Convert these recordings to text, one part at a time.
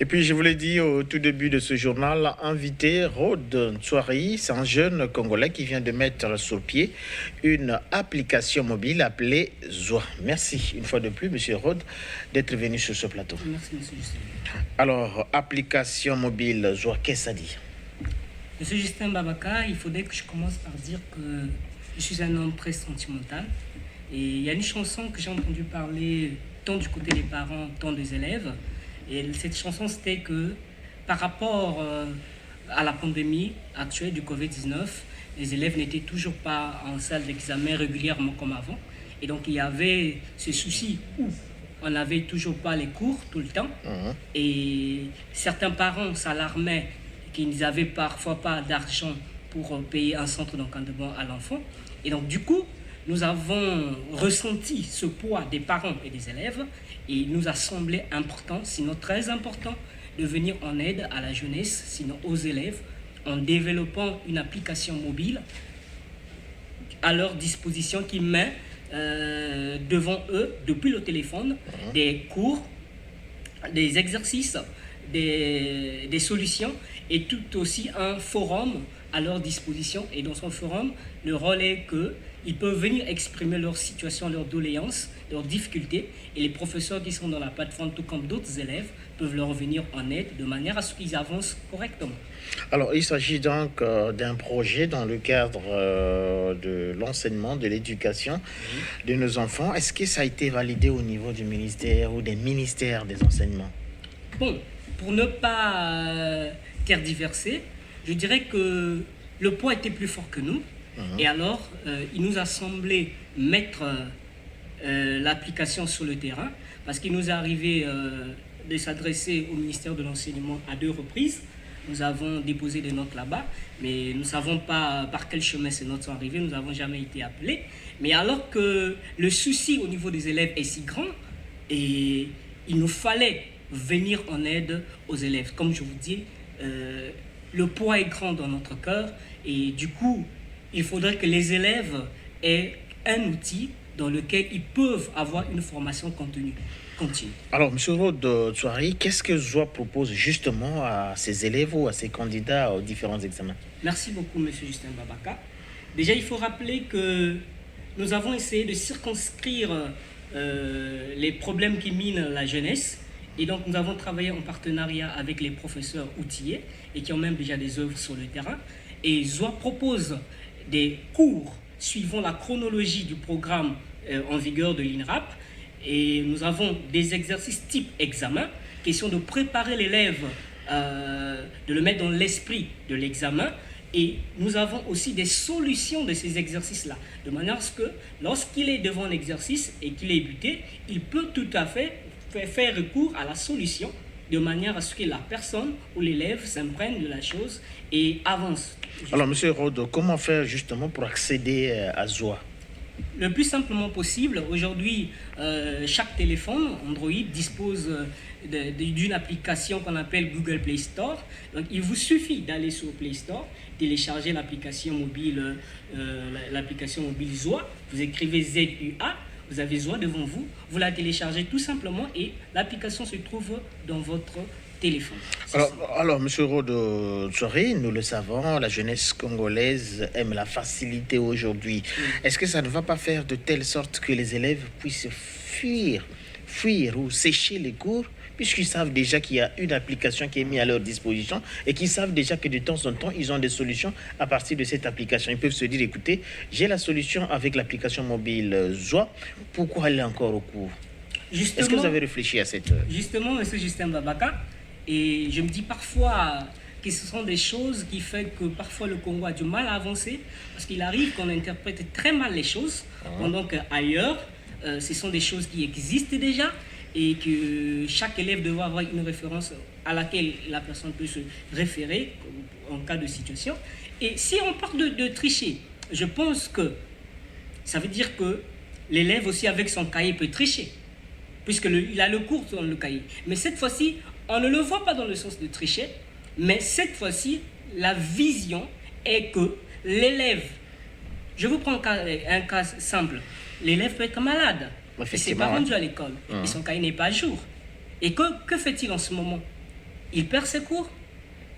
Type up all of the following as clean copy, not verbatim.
Et puis, je vous l'ai dit au tout début de ce journal, invité Rod Ntsoari, c'est un jeune Congolais qui vient de mettre sur pied une application mobile appelée Zoa. Merci une fois de plus, Monsieur Rod, d'être venu sur ce plateau. Merci, Monsieur Justin. Alors, application mobile Zoa, qu'est-ce que ça dit? Monsieur Justin Babaka, il faudrait que je commence par dire que je suis un homme très sentimental. Et il y a une chanson que j'ai entendu parler tant du côté des parents, tant des élèves. Et cette chanson, c'était que par rapport à la pandémie actuelle du Covid-19, les élèves n'étaient toujours pas en salle d'examen régulièrement comme avant. Et donc, il y avait ce souci où on n'avait toujours pas les cours tout le temps. Et certains parents s'alarmaient qu'ils n'avaient parfois pas d'argent pour payer un centre d'encadrement à l'enfant. Et donc, du coup, nous avons ressenti ce poids des parents et des élèves et il nous a semblé important, sinon très important, de venir en aide à la jeunesse, sinon aux élèves, en développant une application mobile à leur disposition qui met devant eux, depuis le téléphone, des cours, des exercices, des solutions et tout aussi un forum à leur disposition. Et dans son forum, le rôle est qu'ils peuvent venir exprimer leur situation, leurs doléances, leurs difficultés. Et les professeurs qui sont dans la plateforme, tout comme d'autres élèves, peuvent leur venir en aide de manière à ce qu'ils avancent correctement. Alors, il s'agit donc d'un projet dans le cadre de l'enseignement, de l'éducation de nos enfants. Est-ce que ça a été validé au niveau du ministère ou des ministères des enseignements? Bon, pour ne pas tergiverser, je dirais que le poids était plus fort que nous. Et alors, il nous a semblé mettre l'application sur le terrain parce qu'il nous est arrivé de s'adresser au ministère de l'Enseignement à 2 reprises. Nous avons déposé des notes là-bas, mais nous ne savons pas par quel chemin ces notes sont arrivées. Nous n'avons jamais été appelés. Mais alors que le souci au niveau des élèves est si grand, et il nous fallait venir en aide aux élèves. Comme je vous dis, le poids est grand dans notre cœur et du coup, il faudrait que les élèves aient un outil dans lequel ils peuvent avoir une formation continue. Alors, M. Rod Ntsoari, qu'est-ce que Zoa propose justement à ses élèves ou à ses candidats aux différents examens? Merci beaucoup, M. Justin Babaka. Déjà, il faut rappeler que nous avons essayé de circonscrire les problèmes qui minent la jeunesse. Et donc, nous avons travaillé en partenariat avec les professeurs outillés et qui ont même déjà des œuvres sur le terrain. Et Zoa propose des cours suivant la chronologie du programme en vigueur de l'INRAP. Et nous avons des exercices type examen, question de préparer l'élève, de le mettre dans l'esprit de l'examen. Et nous avons aussi des solutions de ces exercices-là, de manière à ce que lorsqu'il est devant l'exercice et qu'il est buté, il peut tout à fait faire recours à la solution de manière à ce que la personne ou l'élève s'imprègne de la chose et avance. Alors, M. Rod, comment faire justement pour accéder à Zoa? Le plus simplement possible. Aujourd'hui, chaque téléphone Android dispose d'une application qu'on appelle Google Play Store. Donc, il vous suffit d'aller sur Play Store, télécharger l'application mobile Zoa. Vous écrivez ZUA. Vous avez Zoa devant vous, vous la téléchargez tout simplement et l'application se trouve dans votre téléphone. Alors, M. Rod Ntsoari, nous le savons, la jeunesse congolaise aime la facilité aujourd'hui. Est-ce que ça ne va pas faire de telle sorte que les élèves puissent fuir ou sécher les cours, puisqu'ils savent déjà qu'il y a une application qui est mise à leur disposition et qu'ils savent déjà que de temps en temps, ils ont des solutions à partir de cette application. Ils peuvent se dire, écoutez, j'ai la solution avec l'application mobile Zoa, pourquoi aller encore au cours? Est-ce que vous avez réfléchi à cette... Justement, M. Justin Babaka, et je me dis parfois que ce sont des choses qui font que parfois le Congo a du mal à avancer, parce qu'il arrive qu'on interprète très mal les choses, pendant qu'ailleurs, ce sont des choses qui existent déjà, et que chaque élève doit avoir une référence à laquelle la personne peut se référer en cas de situation. Et si on parle de tricher, je pense que ça veut dire que l'élève aussi avec son cahier peut tricher, puisqu'il a le cours dans le cahier. Mais cette fois-ci, on ne le voit pas dans le sens de tricher, mais cette fois-ci, la vision est que l'élève, je vous prends un cas simple, l'élève peut être malade. Et ses parents sont à l'école et son cahier n'est pas à jour. Et que fait-il en ce moment? il perd ses cours.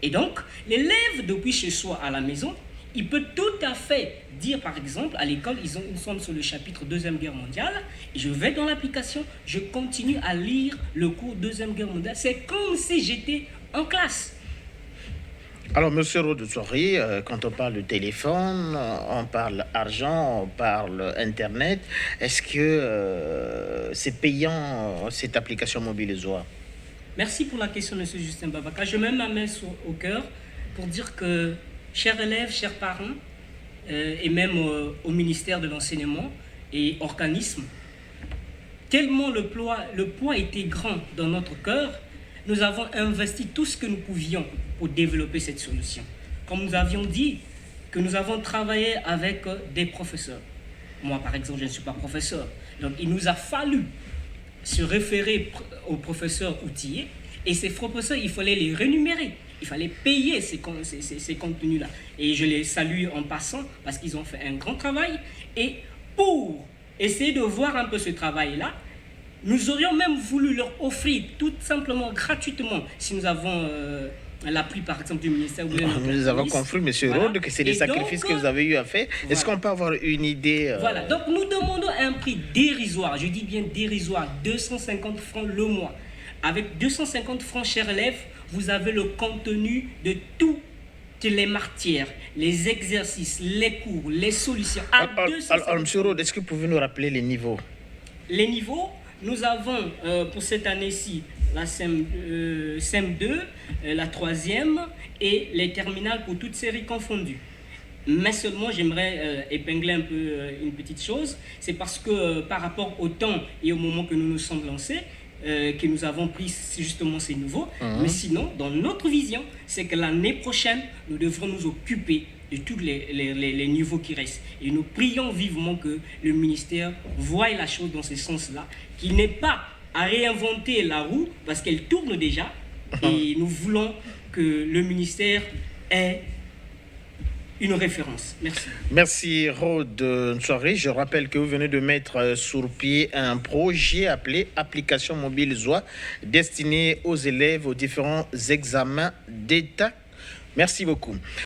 Et donc, l'élève, depuis chez soi à la maison, il peut tout à fait dire, par exemple, à l'école, nous sommes sur le chapitre Deuxième Guerre mondiale, et je vais dans l'application, je continue à lire le cours Deuxième Guerre mondiale. C'est comme si j'étais en classe. Alors, Monsieur Rodoutsori, quand on parle de téléphone, on parle argent, on parle Internet. Est-ce que c'est payant, cette application mobile Zoa? Merci pour la question, Monsieur Justin Babaka. Je mets ma main au cœur pour dire que, chers élèves, chers parents, et même au ministère de l'Enseignement et organismes, tellement le poids était grand dans notre cœur, nous avons investi tout ce que nous pouvions pour développer cette solution. Comme nous avions dit, que nous avons travaillé avec des professeurs. Moi, par exemple, je ne suis pas professeur. Donc, il nous a fallu se référer aux professeurs outillés. Et ces professeurs, il fallait les rémunérer. Il fallait payer ces contenus-là. Et je les salue en passant parce qu'ils ont fait un grand travail. Et pour essayer de voir un peu ce travail-là, nous aurions même voulu leur offrir tout simplement gratuitement, si nous avons l'appui par exemple du ministère. Nous avons compris, M. Rode, que c'est des sacrifices que vous avez eu à faire. Voilà. Est-ce qu'on peut avoir une idée Voilà, donc nous demandons un prix dérisoire, je dis bien dérisoire, 250 francs le mois. Avec 250 francs, chers élèves, vous avez le contenu de toutes les matières, les exercices, les cours, les solutions. Alors, M. Rode, est-ce que vous pouvez nous rappeler les niveaux? Les niveaux, nous avons pour cette année-ci la CM2, la 3e et les terminales pour toutes séries confondues. Mais seulement, j'aimerais épingler un peu une petite chose, c'est parce que par rapport au temps et au moment que nous nous sommes lancés, que nous avons pris justement ces niveaux. Mais sinon, dans notre vision, c'est que l'année prochaine, nous devrons nous occuper de tous les niveaux qui restent. Et nous prions vivement que le ministère voie la chose dans ce sens-là, qu'il n'ait pas à réinventer la roue, parce qu'elle tourne déjà. Et nous voulons que le ministère ait une référence. Merci. Merci Rode Nsouari. Je rappelle que vous venez de mettre sur pied un projet appelé Application mobile Zoa, destiné aux élèves aux différents examens d'État. Merci beaucoup.